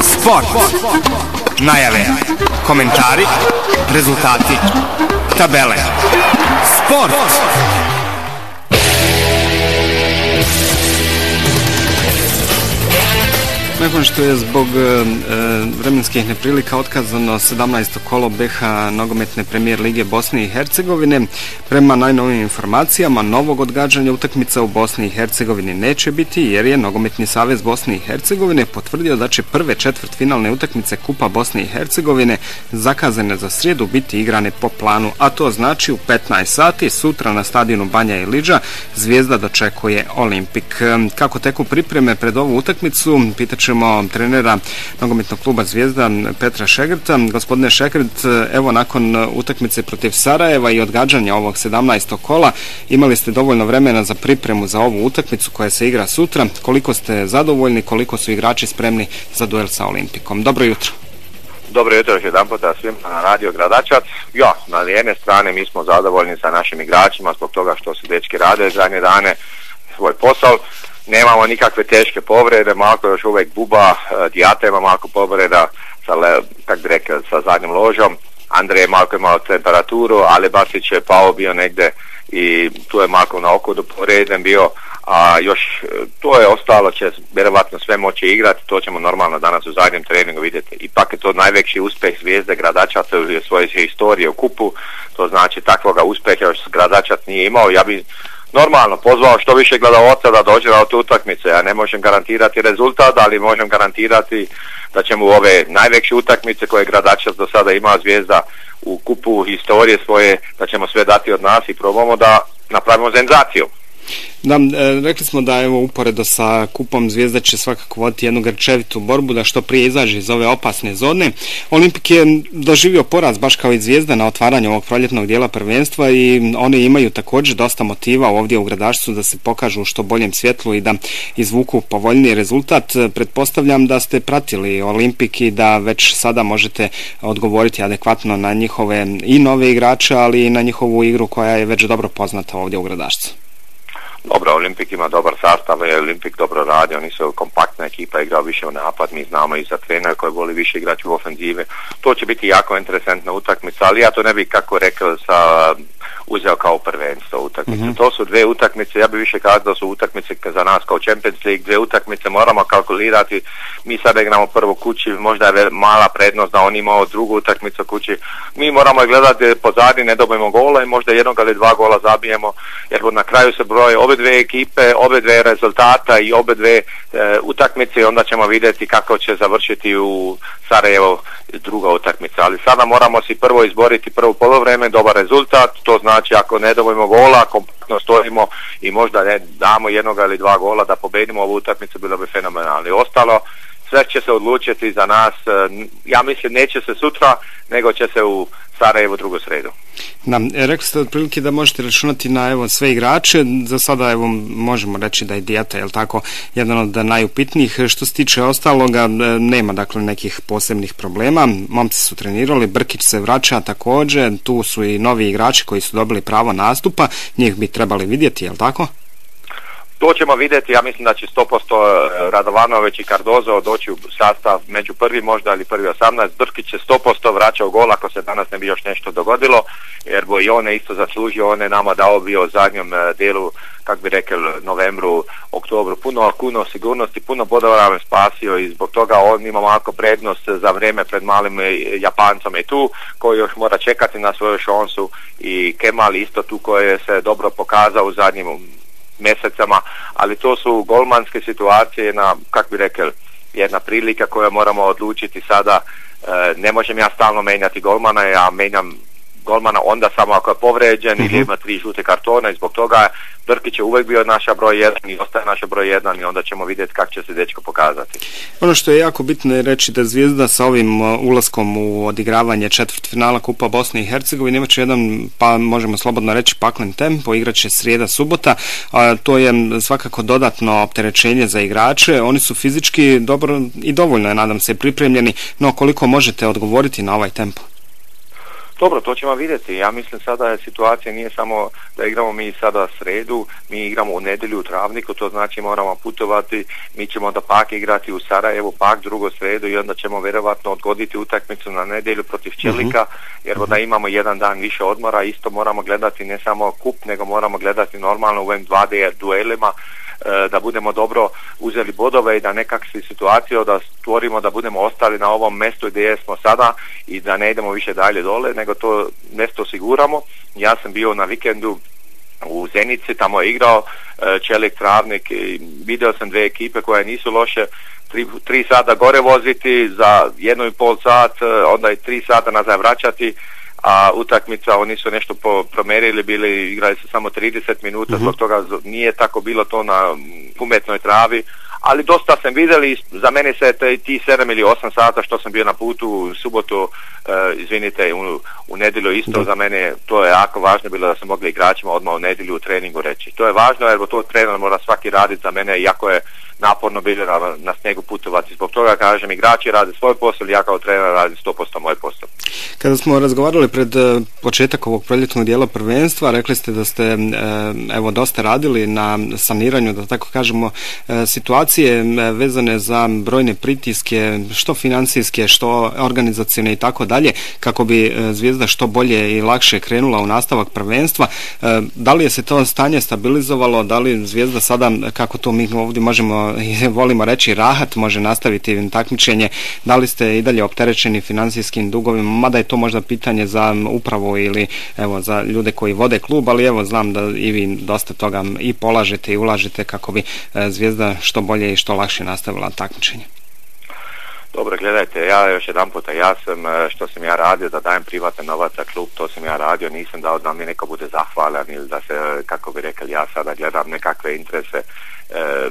Sport. Najave, komentari, rezultati, tabele. Sport. Nakon što je zbog vremenskih neprilika otkazano 17. kolo BiH nogometne premijer lige Bosne i Hercegovine, prema najnovijim informacijama novog odgađanja utakmica u Bosni i Hercegovini neće biti, jer je Nogometni savez Bosne i Hercegovine potvrdio da će prve četvrtfinalne utakmice Kupa Bosne i Hercegovine zakazane za srijedu biti igrane po planu, a to znači u 15 sati sutra na stadionu Banja Ilidža Zvijezda dočekuje Olimpik. Kako teku pripreme pred ovu utakmicu, pitaćemo trenera nogometnog kluba Zvijezda Petra Šegrta. Gospodine Šegrt, evo nakon utakmice protiv Sarajeva i odgađanja ovog 17. kola imali ste dovoljno vremena za pripremu za ovu utakmicu koja se igra sutra. Koliko ste zadovoljni, koliko su igrači spremni za duel sa Olimpikom? Dobro jutro. Dobro jutro još jedan puta svim na Radio Gradačac. Ja, na jedne strane mi smo zadovoljni sa našim igračima zbog toga što su dečki rade zadnje dane svoj posao. Nemamo nikakve teške povrede, Malko još uvijek buba, Dijata ima Malko povreda sa zadnjim ložom, Andrej je Malko imao temperaturu, Ali Basić je pao bio negdje i tu je Malko na okudu povrijeđen bio, a još to je ostalo, će vjerovatno sve moći igrati, to ćemo normalno danas u zadnjem treningu vidjeti. Ipak je to najveći uspjeh Zvijezde Gradačac u svoje historije u kupu, to znači takvoga uspjeha još Gradačac nije imao. Ja bi normalno pozvao što više gledalaca da dođe na tu utakmice. Ja ne možem garantirati rezultat, ali možem garantirati da ćemo u ove najveće utakmice koje Gradačac do sada ima Zvijezda u kupu historije svoje, da ćemo sve dati od nas i probamo da napravimo senzaciju. Da, rekli smo da evo uporedo sa kupom Zvijezda će svakako voditi jednu grčevitu borbu da što prije izađe iz ove opasne zone. Olimpik je doživio poraz baš kao i Zvijezda na otvaranju ovog proljetnog dijela prvenstva i oni imaju također dosta motiva ovdje u Gradačcu da se pokažu u što boljem svjetlu i da izvuku povoljniji rezultat. Pretpostavljam da ste pratili Olimpik i da već sada možete odgovoriti adekvatno na njihove i nove igrače, ali i na njihovu igru koja je već dobro poznata ovdje u Gradačcu. Dobro, Olimpik ima dobar sastav, Olimpik dobro radi, oni su kompaktna ekipa, igrao više u napad, mi znamo i za trenera koji voli više igrati u ofenzive. To će biti jako interesantna utakmica, ali ja to ne bih kako rekao uzeo kao prvenstvo utakmice. Mm-hmm. To su dvije utakmice, ja bih više kazao da su utakmice za nas kao Champions League, dvije utakmice moramo kalkulirati, mi sada igramo prvo kući, možda je mala prednost da on imao drugu utakmicu kući, mi moramo gledati pozadnji, ne dobijemo gola i možda jednog ili dva gola zabijemo, jer na kraju se broje obe dvije ekipe, obe dvije rezultata i obe dvije utakmice i onda ćemo vidjeti kako će završiti u Sarajevo druga utakmica, ali sada moramo si prvo izboriti prvo poluvreme, dobar rezultat, to znači ako ne dobijemo gola, kompaktno stojimo i možda ne damo jednog ili dva gola da pobedimo ovu utakmicu, bilo bi fenomenalno. Ostalo, sve će se odlučiti za nas, ja mislim neće se sutra, nego će se u Sarajevo drugu sredu. Da, rekli ste otprilike da možete računati na evo sve igrače, za sada evo možemo reći da je Dijata, jel tako, jedan od najupitnijih. Što se tiče ostaloga, nema dakle nekih posebnih problema, momci su trenirali, Brkić se vraća također, tu su i novi igrači koji su dobili pravo nastupa, njih bi trebali vidjeti, jel tako? To ćemo vidjeti, ja mislim da će 100% Radovanović i Cardozo doći u sastav među prvi možda ili prvi 18, Brkić će 100% vraćao gol ako se danas ne bi još nešto dogodilo, jer bo i on je isto zaslužio, on je nama dao bio u zadnjem dijelu, kako bi rekli, novembru, oktobru, puno sigurnosti, puno bodova nam je spasio i zbog toga on ima malo prednost za vrijeme pred malim Japancom i tu, koji još mora čekati na svoju šansu i Kemal isto tu koji se dobro pokazao u zadnjim mjesecama, ali to su golmanske situacije, kako bi rekli, jedna prilika koju moramo odlučiti sada. Ne možem ja stalno menjati golmana, ja menjam golmana onda samo ako je povređen ili ima 3 žute kartona i zbog toga Brkić je uvijek bio naša broj 1 i ostaje naša broj 1 i onda ćemo vidjeti kako će se dečko pokazati. Ono što je jako bitno je reći da Zvijezda sa ovim ulaskom u odigravanje četvrtfinala Kupa Bosne i Hercegovine imat će jedan, pa možemo slobodno reći, paklen tempo, igrat će srijeda, subota, a to je svakako dodatno opterećenje za igrače, oni su fizički dobro i dovoljno, nadam se, pripremljeni, no koliko možete odgovoriti na ovaj tempo? Dobro, to ćemo vidjeti. Ja mislim sada situacija nije samo da igramo mi sada sredu, mi igramo u nedjelju u Travniku, to znači moramo putovati, mi ćemo da pak igrati u Sarajevu, pak drugo sredu i onda ćemo vjerovatno odgoditi utakmicu na nedjelju protiv Čelika, jer da imamo jedan dan više odmora, isto moramo gledati ne samo kup, nego moramo gledati normalno u ovim 2D duelima, da budemo dobro uzeli bodove i da nekakvu situaciju da stvorimo, da budemo ostali na ovom mjestu gdje smo sada i da ne idemo više dalje dole, nego to mjesto osiguramo. Ja sam bio na vikendu u Zenici, tamo je igrao Čelik Travnik i vidio sam dvije ekipe koje nisu loše, 3 sata gore voziti za 1,5 sat, onda i 3 sata nazad vraćati, a utakmica oni su nešto promerili, igrali su samo 30 minuta, zbog toga nije tako bilo to na umetnoj travi, ali dosta sam vidjeli, za mene se ti 7 ili 8 sata što sam bio na putu u subotu, izvinite, u nedjelju isto, za mene to je jako važno bilo da sam mogli igračima odmah u nedjelju u treningu reći. To je važno jer to trener mora svaki raditi, za mene jako je naporno bilo na snijegu putovati. Zbog toga kažem, igrači rade svoj posao, ja kao trener radim 100% moj posao. Kada smo razgovarali pred početak ovog proljetnog dijela prvenstva, rekli ste da ste evo dosta radili na saniranju, da tako kažemo, situacije vezane za brojne pritiske, što financijske, što organizacione i tako dalje, kako bi Zvijezda što bolje i lakše krenula u nastavak prvenstva. Da li je se to stanje stabilizovalo, da li Zvijezda sada, kako to mi ovdje možemo i volimo reći, rahat može nastaviti takmičenje, da li ste i dalje opterećeni financijskim dugovima, mada je to možda pitanje za upravu ili evo za ljude koji vode klub, ali evo znam da i vi dosta toga i polažete i ulažete kako bi Zvijezda što bolje i što lakše nastavila takmičenje. Dobro, gledajte, ja još jedan puta, što sam ja radio, da dajem privatne novac za klub, to sam ja radio, nisam dao da mi neko bude zahvalan ili da se, kako bi rekli, ja sada gledam nekakve interese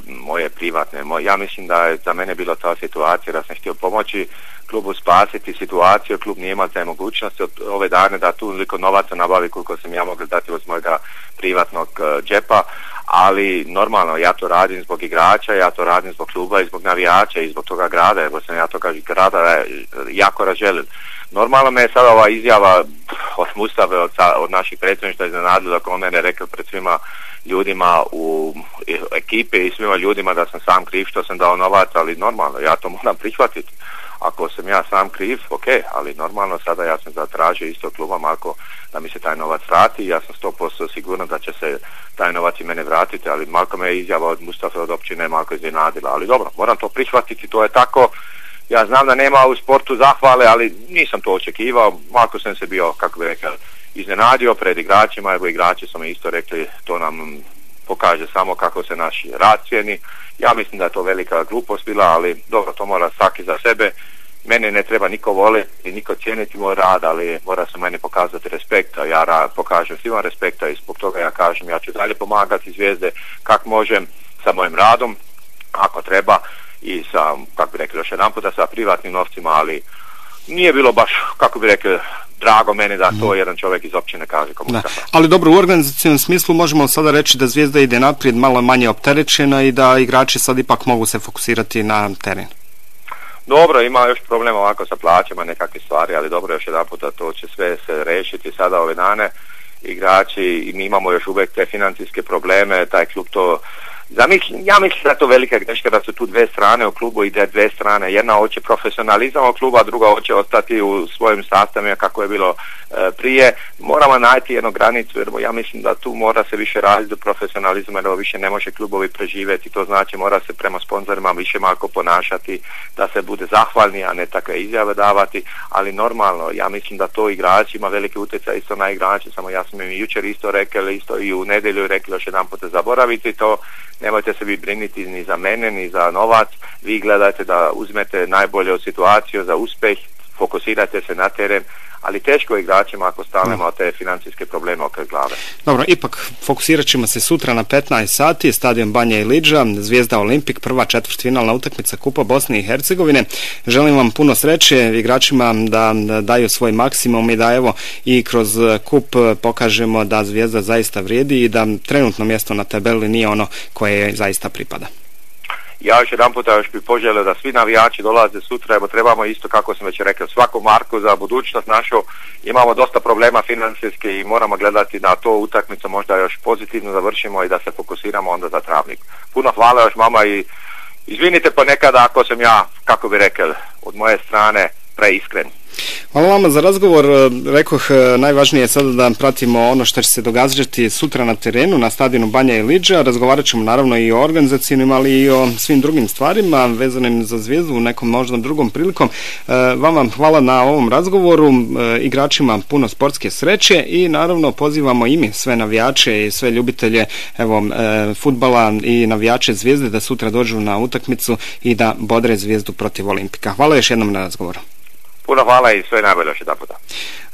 moje privatne. Ja mislim da je za mene bila ta situacija da sam htio pomoći klubu, spasiti situaciju, klub nije imao te mogućnosti od ove dane da tu toliko novaca nabavi koliko sam ja mogla dati od mojega privatnog džepa, ali normalno ja to radim zbog igrača, ja to radim zbog kluba i zbog navijača i zbog toga grada, jer sam ja to kažem grada jako raželim. Normalno me je sada ova izjava od Mustave, od naših predsjedništva iznenadila, kako on mene rekao pred svima ljudima u ekipi i svima ljudima da sam sam kriv što sam dao novac, ali normalno, ja to moram prihvatiti. Ako sam ja sam kriv, ok, ali normalno sada ja sam zatražio isto kluba Marko da mi se taj novac vrati, ja sam 100% siguran da će se taj novac i mene vratiti, ali Marko me je izjava od Mustafa od općine Marko iznenadila, ali dobro, moram to prihvatiti, to je tako. Ja znam da nema u sportu zahvale, ali nisam to očekivao, Marko sam se bio, kako bi rekao, iznenadio pred igračima, evo igrači su mi isto rekli, to nam pokaže samo kako se naš rad cijeni. Ja mislim da je to velika glupost bila, ali dobro, to mora svaki za sebe. Mene ne treba niko voliti, niko cijeniti moj rad, ali mora se meni pokazati respekta. Ja pokažem svima respekta i zbog toga ja kažem, ja ću dalje pomagati Zvijezde kako možem sa mojim radom, ako treba, i sa, kako bi rekli još jedan puta, sa privatnim novcima, ali nije bilo baš, kako bi rekli, drago meni da to jedan čovjek iz općine kaže komu treba. Ali dobro, u organizacijnom smislu možemo sada reći da Zvijezda ide naprijed malo manje opterećena i da igrači sad ipak mogu se fokusirati na teren. Dobro, ima još problema ovako sa plaćama, nekakve stvari, ali dobro, još jedan puta to će sve se rešiti sada ove dane. Igrači, i mi imamo još uvijek te financijske probleme, taj klub to... Ja mislim da je to velika greška da su tu dve strane u klubu i dve strane. Jedna hoće profesionalizam u kluba, druga hoće ostati u svojim sastavima kako je bilo prije. Moramo naći jednu granicu jer ja mislim da tu mora se više raditi do profesionalizma jer više ne može klubovi preživjeti. To znači mora se prema sponzorima više malo ponašati, da se bude zahvalni, a ne takve izjave davati. Ali normalno, ja mislim da to igrači ima veliki utjecaj isto na igrače. Samo ja sam im jučer isto rekao, isto i u nedjelju rekli još jedan put zaboraviti to. Nemojte se vi briniti ni za mene, ni za novac. Vi gledajte da uzmete najbolju situaciju za uspjeh, fokusirajte se na teren, ali teško je igračima ako stavljamo te financijske probleme oko glave. Dobro, ipak fokusirat ćemo se sutra na 15 sati, stadion Banja Ilidža, Zvijezda Olimpik, prva četvrtfinalna utakmica Kupa Bosne i Hercegovine. Želim vam puno sreće, igračima da daju svoj maksimum i da evo i kroz kup pokažemo da Zvijezda zaista vrijedi i da trenutno mjesto na tabeli nije ono koje zaista pripada. Ja još jedan puta bi poželio da svi navijači dolaze sutra, evo trebamo isto, kako sam već rekao, svaku marku za budućnost našu. Imamo dosta problema financijski i moramo gledati na to utakmicu, možda još pozitivno završimo i da se fokusiramo onda za Travnik. Puno hvala još mama i izvinite ponekada ako sam ja, kako bi rekao, od moje strane preiskren. Hvala vama za razgovor. Rekoh, najvažnije je sada da pratimo ono što će se događati sutra na terenu, na stadionu Banja Ilidža. Razgovarat ćemo naravno i o organizacijnim, ali i o svim drugim stvarima vezanim za Zvijezdu u nekom možda drugom prilikom. Vama hvala na ovom razgovoru, igračima puno sportske sreće i naravno pozivamo i mi sve navijače i sve ljubitelje fudbala i navijače Zvijezde da sutra dođu na utakmicu i da bodre Zvijezdu protiv Olimpika. Hvala još jednom na razgovoru. Puno hvala i sve najbolje još jedan puta.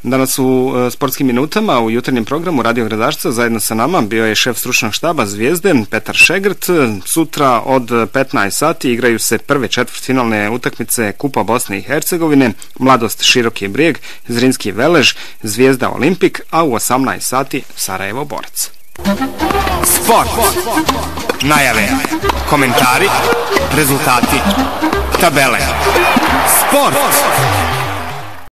Danas u sportskim minutama u jutarnjem programu Radio Gradašca zajedno sa nama bio je šef stručnog štaba Zvijezde Petar Šegrt. Sutra od 15 sati igraju se prve četvrtfinalne utakmice Kupa Bosne i Hercegovine, Mladost Široki Brijeg, Zrinski Velež, Zvijezda Olimpik, a u 18 sati Sarajevo Borac. Sport, najave, komentari, rezultati, tabele. Sport!